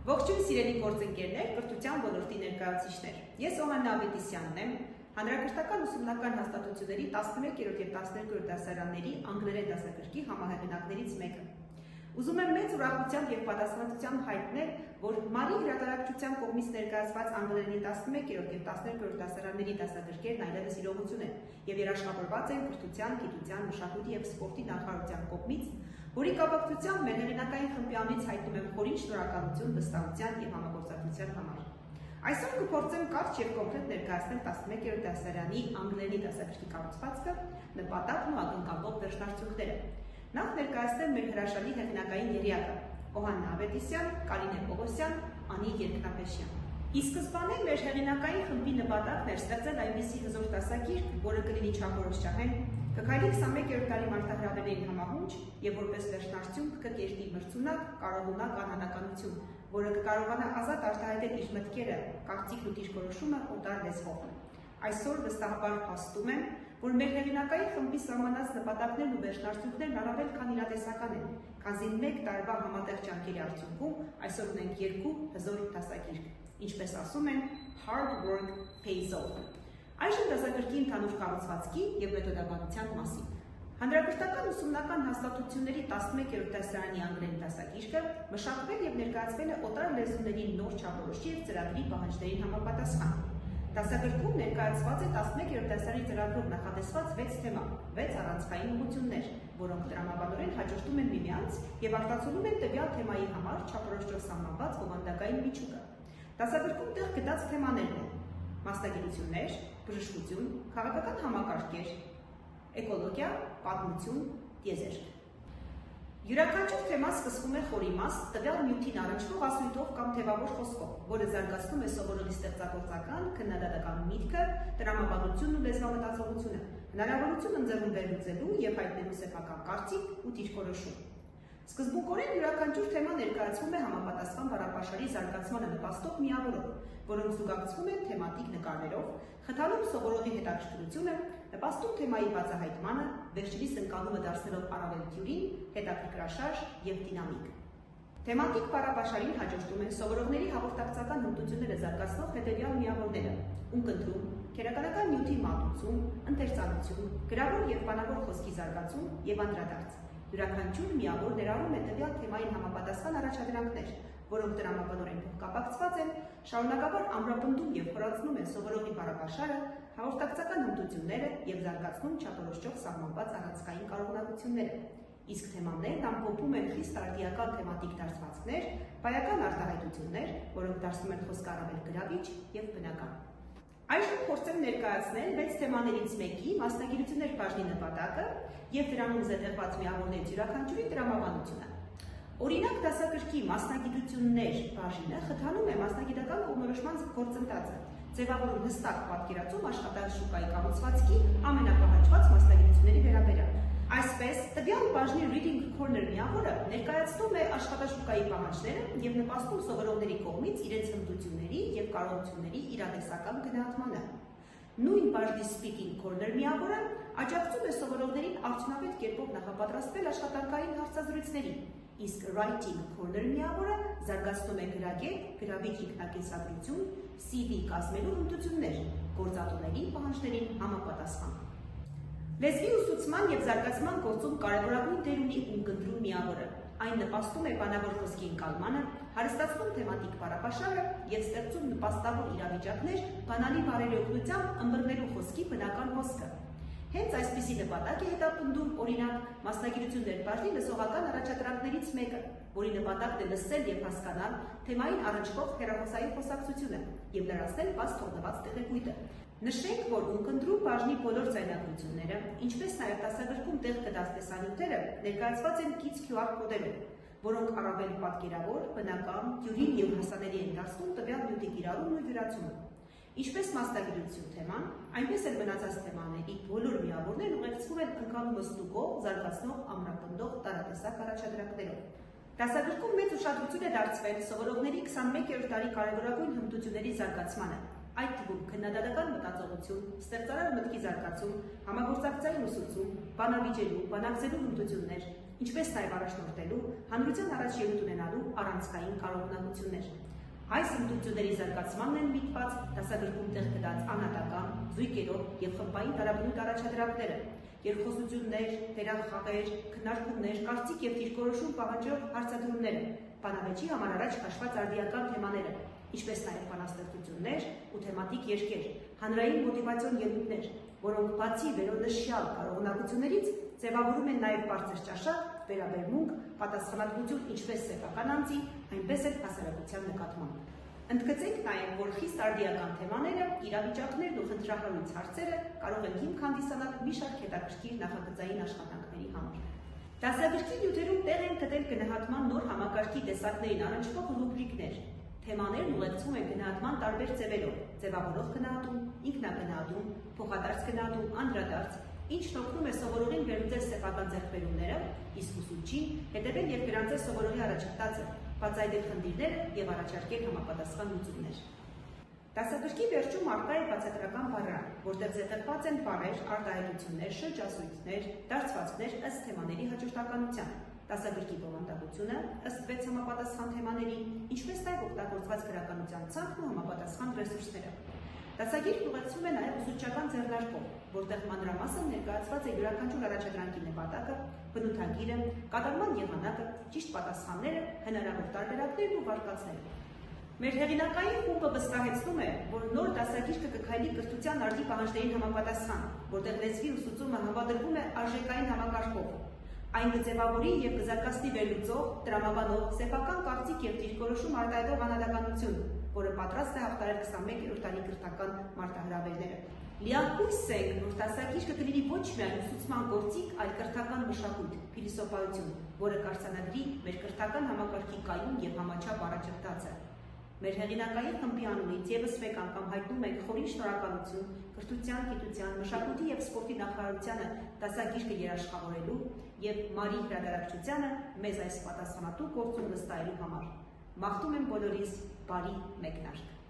Ողջույն սիրելի գործընկերներ, կրթության ոլորտի ներկայացուցիչներ։ Ես Օհաննա Ավետիսյանն եմ, Հանրակրթական ուսումնական հաստատությունների 11-րդ և 12-րդ դասարանների անգլերեն դասագրքի համահեղինակներից մեկը։ Ուզում եմ մեծ ուրախությամբ և պատասխանատվությամբ հայտնել, որ Մարի հրատարակչության կողմից ներկայացված անգլերենի 11-րդ և 12-րդ դասարանների դասագրքերն այլևս իրողություն են և երաշխավորված են կրթության, գիտության, մշակույթի և սպորտի նախարարության կողմից, որի կապակցությամբ մեր հեղինակային խմբի անունից հայտնում եմ խորին շնորհակալություն վստահության և համագործակցության համար։ Այսօր կփորձեմ կարճ և կոնկրետ ներկայացնել 11-րդ դասարանի անգլերենի դասագրքի կառուցվածքը, նպատակն ու ակնկալվող վերջնարդյունքները։ Նախ ներկայացնեմ մեր հրաշալի հեղինակային եռյակը՝ Օհաննա Ավետիսյան, Կարինե Պողոսյան, Անի Երկնապեշյան։ Ի սկզբանե մեր հեղինակային խմբի նպատակն էր ստեղծել այնպիսի հզոր դասագիրք, որը կլինի չափորոշչահեն, կքայլի 21-րդ դարի մարդահրավերներին համահունչ և որպես վերջնարդյունք կկերտի մրցունակ, կարողունակ անհատականություն, որը կկարողանա ազատ արտահայտել իր մտքերը, կարծիքն ու դիրքորոշումը օտար լեզվով։ Այսօր վստահաբար փաստում եմ, որ մեր հեղինակային խմբի սահմանած նպատակներն ու վերջնարդյունքներն առավել քան իրատեսական են, քանզի մեկ տարվա համատեղ ջանքերի արդյունքում այսօր ունենք երկու հզոր դասագիրք, ինչպես ասում են, hard work pays off։ Այժմ դասագրքի ընդհանուր կառուցվածքի և մեթոդաբանության մասին։ Հանրակրթական ուսումնական հաստատությունների 11-րդ դասարանի անգլերենի դասագիրքը մշակվել և ներկայացվել է օտար լեզուների նոր չափորոշի և ծրագրի պահանջներին համապատասխան։ Դասագրքում ներկայացված է 11-րդ դասարանի ծրագրով նախատեսված 6 թեմա, 6 առանցքային ուղղություններ, որոնք տրամաբանորեն հաջորդում են միմյանց և արտացոլում են տվյալ թեմայի համար չափորոշչով սահմանված բովանդակային միջուկը։ Դասագրքում տեղ գտած թեմաներն են մասնագիտություններ, բժշկություն, քաղաքական համակարգեր, էկոլոգիա, պատմություն, տիեզերք։ Յուրաքանչյուր թեմա սկսվում է խորիմաստ, տվյալ նյութին առնչվող ասույթով կամ թևավոր խոսքով, որը զարգացնում է սովորողի ստեղծագործական, քննադատական միտքը, տրամաբանությունն ու լեզվամտածողությունը, հնարավորություն ընձեռում վերլուծելու և հայտնելու սեփական կարծիք ու դիրքորոշում։ Սկզբունքորեն յուրաքանչյուր թեմա ներկայացվում է համապատասխան բառապաշարի զարգացմանը նպաստող միավորով, որոնք զուգակցվում են թեմատիկ նկարներով, խթանում սովորողի հետաքրքրությունը, նպաստում թեմայի բացահայտմանը, վերջինիս ընկալումը դարձնելով առավել դյուրին, հետաքրքրաշարժ և դինամիկ։ Թեմատիկ բառապաշարին հաջորդում են սովորողների հաղորդակցական հմտությունները զարգացնող հետևյալ միավորները՝ ունկնդրում, քերականական նյութի մատուցում, ընթերցանություն, գրավոր և բանավոր խոսքի զարգացում և անդրադարձ։ Յուրաքանչյուր միավոր ներառում է տվյալ թեմային համապատասխան առաջադրանքներ, որոնք տրամաբանորեն փոխկապակցված են, շարունակաբար ամրապնդում և խորացնում են սովորողի բառապաշարը, հաղորդակցական հմտությունները և զարգացնում չափորոշչով սահմանված առանցքային կարողունակությունները։ Իսկ թեմաներն ամփոփում են խիստ արդիական թեմատիկ դարձվածքներ, բայական արտահայտություններ, որոնք դարձնում են խոսքը առավել գրավիչ և բնական։ Այժմ փորձեմ ներկայացնել 6 թեմաներից մեկի մասնագիտություններ բաժնի նպատակը և դրանում զետեղված միավորներից յուրաքանչյուրի տրամաբանությունը։ Օրինակ, դասագրքի մասնագիտություններ բաժինը խթանում է մասնագիտական կողմնորոշման գործընթացը, ձևավորում հստակ պատկերացում աշխատաշուկայի կառուցվածքի ամենապահանջված մասնագիտությունների վերաբերյալ։ Այսպես, տվյալ բաժնի Reading Corner միավորը ներկայացնում է աշխատաշուկայի պահանջները և նպաստում սովորողների կողմից իրենց հմտությունների և կարողությունների իրատեսական գնահատմանը։ Նույն բաժնի Speaking Corner միավորը աջակցում է սովորողներին արդյունավետ կերպով նախապատրաստվել աշխատանքային հարցազրույցներին, իսկ Writing Corner միավորը զարգացնում է գրագետ, գրավիչ ինքնակենսագրություն, CV կազմելու հմտություններ, գործատուների պահանջներին համապատասխան։ Լեզվի ուսուցման և զարգացման գործում կարևորագույն դեր ունի ունկնդրում միավորը։ Այն նպաստում է բանավոր խոսքի ընկալմանը, հարստացնում թեմատիկ բառապաշարը և ստեղծում նպաստավոր իրավիճակներ բանալի բառերի օգնությամբ ըմբռնելու խոսքի բնական հոսքը։ Հենց այսպիսի նպատակ է հետապնդում, օրինակ, մասնագիտություններ բաժնի լսողական առաջադրանքներից մեկը, որի նպատակն է լսել և հասկանալ թեմային առնչվող հեռախոսային խոսակցությունը և լրացնել բաց թողնված տեղեկույթը։ Նշենք, որ ունկնդրում բաժնի բոլոր ձայնագրությունները, ինչպես նաև դասագրքում տեղ գտած տեսանյութերը ներկայացված են կից QR կոդերով, որոնք առավել պատկերավոր, բնական, դյուրին և հասանելի են դարձնում տվյալ նյութի կիրառումն ու յուրացումը։ Ինչպես մասնագիտություն թեման, այնպես էլ մնացած թեմաների բոլոր միավորներն ուղեկցվում են ընկալումը ստուգող, զարգացնող, ամրապնդող տարատեսակ առաջադրանքներով։ Դասագրքում մեծ ուշադրություն է դարձվել սովորողների 21-րդ դարի կարևորագույն հմտությունների զարգացմանը, այդ թվում քննադատական մտածողություն, ստեղծարար մտքի զարգացում, համագործակցային ուսուցում, բանավիճելու, բանակցելու հմտություններ, ինչպես նաև առաջնորդելու, հանրության առաջ ելույթ ունենալու առանցքային կարողունակություններ։ Այս հմտությունների զարգացմանն են միտված դասագրքում տեղ գտած անհատական, զույգերով եւ խմբային տարաբնույթ առաջադրանքները, երկխոսություններ, դերախաղեր, քննարկումներ, կարծիք եւ դիրքորոշում պահանջող հարցադրումները, բանավեճի համար առաջ քաշված արդիական թեմաները, ինչպես նաև բանաստեղծություններ ու թեմատիկ երգեր, հանրային մոտիվացիոն ելույթներ, որոնք բացի վերոնշյալ կարողունակություններից ձևավորում են նաև բարձր ճաշակ, վերաբերմունք, պատասխանատվություն ինչպես սեփական անձի, այնպես էլ հասարակության նկատմամբ։ Ընդգծենք նաև, որ խիստ արդիական թեմաները, իրավիճակներն ու խնդրահարույց հարցերը կարող են հիմք հանդիսանալ մի շարք հետաքրքիր նախագծային աշխատանքների համար։ Դասագրքի նյութերում տեղ են գտել գնահատման նոր համակարգի տեսակներին առնչվող ռուբրիկներ։ Թեմաներն ուղեկցվում են գնահատման տարբեր ձևերով՝ ձևավորող գնահատում, ինքնագնահատում, փոխադարձ գնահատում, անդրադարձ, ինչն օգնում է սովորողին վերլուծել սեփական ձեռքբերումները, իսկ ուսուցչին հետևել եւ գրանցել սովորողի առաջընթացը, բացահայտել խնդիրները եւ առաջարկել համապատասխան լուծումներ։ Դասագրքի վերջում առկա է բացատրական բառան, որտեղ զետեղված են բառեր, արտահայտություններ, շրջասույթներ, դարձվածքներ ըստ թեմաների հաջորդականության, դասագրքի բովանդակությունը ըստ 6 համապատասխան թեմաների, ինչպես նաև օգտագործված գրականության ցանկն ու համապատասխան ռեսուրսները։ Դասագիրքն ուղեկցվում է նաև ուսուցչական ձեռնարկով, որտեղ մանրամասն ներկայացված է յուրաքանչյուր առաջադրանքի նպատակը, բնութագիրը, կատարման եղանակը, ճիշտ պատասխանները, հնարավոր տարբերակներն ու վարկածները։ Մեր հեղինակային խումբը վստահեցնում է, որ նոր դասագիրքը կքայլի կրթության արդի պահանջներին համապատասխան, որտեղ լեզվի ուսուցումը հավադրվում է արժեքային համակարգով։ Այն կձևավորի եւ կզարգացնի վերլուծող, տրամաբանող, սեփական կարծիք եւ դիրքորոշում արտահայտող անհատականություն, որը պատրաստ է հաղթահարել 21-րդ դարի կրթական մարտահրավերները։ Լիակույս ենք, որ դասագիրքը կլինի ոչ միայն ուսուցման գործիք, այլ կրթական մշակույթ, փիլիսոփայություն, որը կարձանագրի մեր կրթական համակարգի կայուն եւ համաչափ առաջընթացը։ Մեր հեղինակային խմբի անունից եւս մեկ անգամ հայտնում ենք խորին շնորհակալություն կրթության, գիտության, մշակույթի եւ սպորտի նախարարությանը դասագիրքը երաշխավորելու եւ Մարի հրատարակչությանը մեզ այս պատասխանատու գործում վստահելու համար։ Մաղթում եմ բոլորիս բարի մեկնարկ։